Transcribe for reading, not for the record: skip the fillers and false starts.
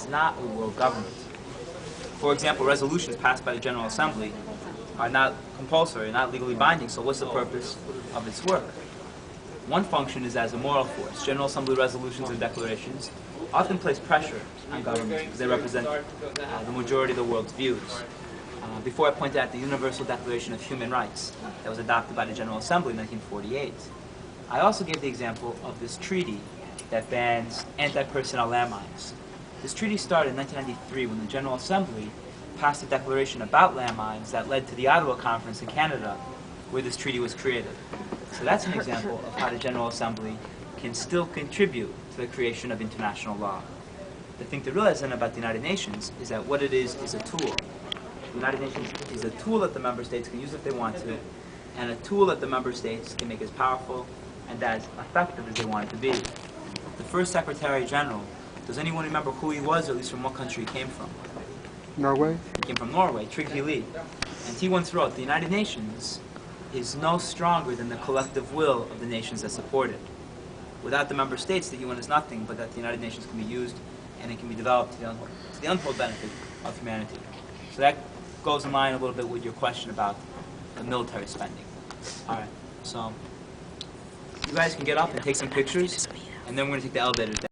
is not a world government. For example, resolutions passed by the General Assembly are not compulsory, not legally binding, so what's the purpose of its work? One function is as a moral force. General Assembly resolutions and declarations often place pressure on governments because they represent the majority of the world's views. Before I pointed out the Universal Declaration of Human Rights that was adopted by the General Assembly in 1948, I also gave the example of this treaty that bans anti-personnel landmines. This treaty started in 1993 when the General Assembly passed a declaration about landmines that led to the Ottawa Conference in Canada, where this treaty was created. So that's an example of how the General Assembly can still contribute to the creation of international law. The thing to realize then about the United Nations is that what it is a tool. The United Nations is a tool that the member states can use if they want to, and a tool that the member states can make as powerful and as effective as they want it to be. The first Secretary General, does anyone remember who he was, or at least from what country he came from? Norway? He came from Norway, Trygve Lie. And he once wrote, "The United Nations is no stronger than the collective will of the nations that support it." Without the member states, the UN is nothing, but that the United Nations can be used and it can be developed to the untold benefit of humanity. So that goes in line a little bit with your question about the military spending. All right, so you guys can get up and take some pictures, and then we're going to take the elevator down.